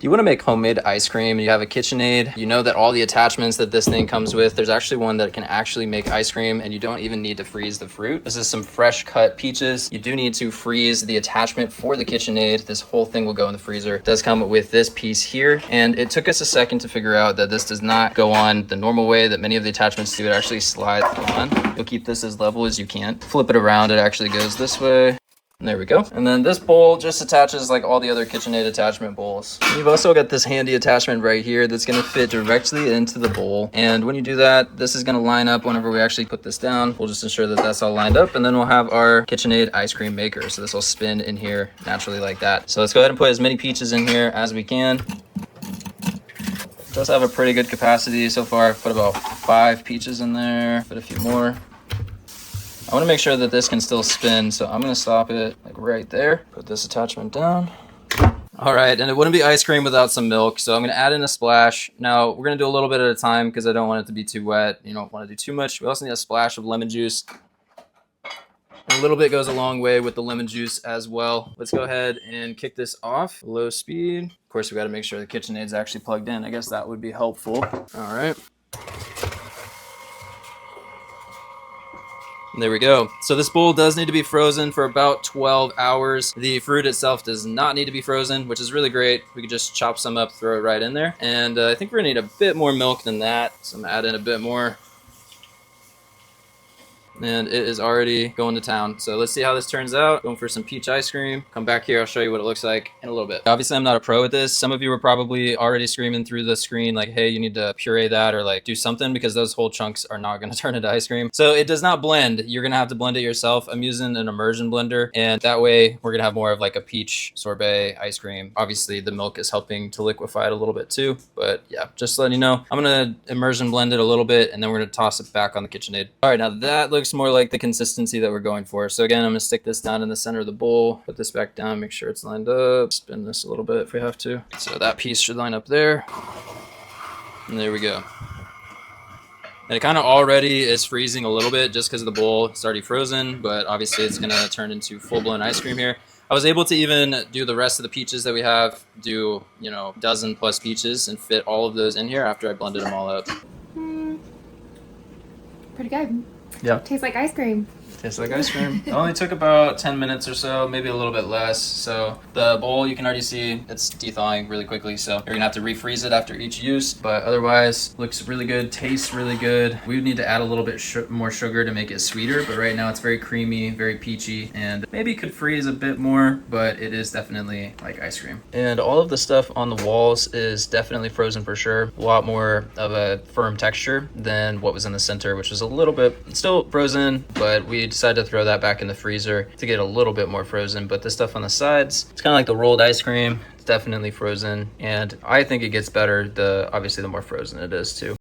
You want to make homemade ice cream, you have a KitchenAid, you know that all the attachments that this thing comes with, there's actually one that can actually make ice cream and you don't even need to freeze the fruit. This is some fresh cut peaches. You do need to freeze the attachment for the KitchenAid. This whole thing will go in the freezer. It does come with this piece here, and it took us a second to figure out that this does not go on the normal way that many of the attachments do. It actually slides on. You'll keep this as level as you can. Flip it around, it actually goes this way. And there we go. And then this bowl just attaches like all the other KitchenAid attachment bowls. You've also got this handy attachment right here that's going to fit directly into the bowl. And when you do that, this is going to line up whenever we actually put this down. We'll just ensure that that's all lined up, and then we'll have our KitchenAid ice cream maker. So this will spin in here naturally like that. So let's go ahead and put as many peaches in here as we can. It does have a pretty good capacity so far. I've put about 5 peaches in there, put a few more. I want to make sure that this can still spin, so I'm going to stop it like right there. Put this attachment down. All right, and it wouldn't be ice cream without some milk, so I'm going to add in a splash. Now, we're going to do a little bit at a time because I don't want it to be too wet. You don't want to do too much. We also need a splash of lemon juice. And a little bit goes a long way with the lemon juice as well. Let's go ahead and kick this off, low speed. Of course, we got to make sure the KitchenAid's actually plugged in. I guess that would be helpful. All right. There we go. So this bowl does need to be frozen for about 12 hours. The fruit itself does not need to be frozen, which is really great. We could just chop some up, throw it right in there. And I think we're gonna need a bit more milk than that. So I'm gonna add in a bit more. And it is already going to town. So let's see how this turns out. Going for some peach ice cream. Come back here, I'll show you what it looks like in a little bit. Obviously, I'm not a pro at this. Some of you were probably already screaming through the screen like, hey, you need to puree that or like do something, because those whole chunks are not gonna turn into ice cream. So it does not blend. You're gonna have to blend it yourself. I'm using an immersion blender, and that way we're gonna have more of like a peach sorbet ice cream. Obviously, the milk is helping to liquefy it a little bit too, but yeah, just letting you know. I'm gonna immersion blend it a little bit, and then we're gonna toss it back on the KitchenAid. All right, now that looks more like the consistency that we're going for. So again, I'm gonna stick this down in the center of the bowl, put this back down, make sure it's lined up, spin this a little bit if we have to. So that piece should line up there. And there we go. And it kind of already is freezing a little bit just because the bowl is already frozen, but obviously it's gonna turn into full-blown ice cream here. I was able to even do the rest of the peaches that we have, do, you know, dozen plus peaches and fit all of those in here after I blended them all up. Pretty good. Yeah. Tastes like ice cream. Tastes like ice cream. It only took about 10 minutes or so, maybe a little bit less. So the bowl, you can already see it's de-thawing really quickly. So you're gonna have to refreeze it after each use, but otherwise looks really good, tastes really good. We would need to add a little bit more sugar to make it sweeter, but right now it's very creamy, very peachy, and maybe could freeze a bit more, but it is definitely like ice cream. And all of the stuff on the walls is definitely frozen for sure. A lot more of a firm texture than what was in the center, which is a little bit still frozen, but we decided to throw that back in the freezer to get a little bit more frozen. But the stuff on the sides, it's kind of like the rolled ice cream. It's definitely frozen, and I think it gets better obviously the more frozen it is too.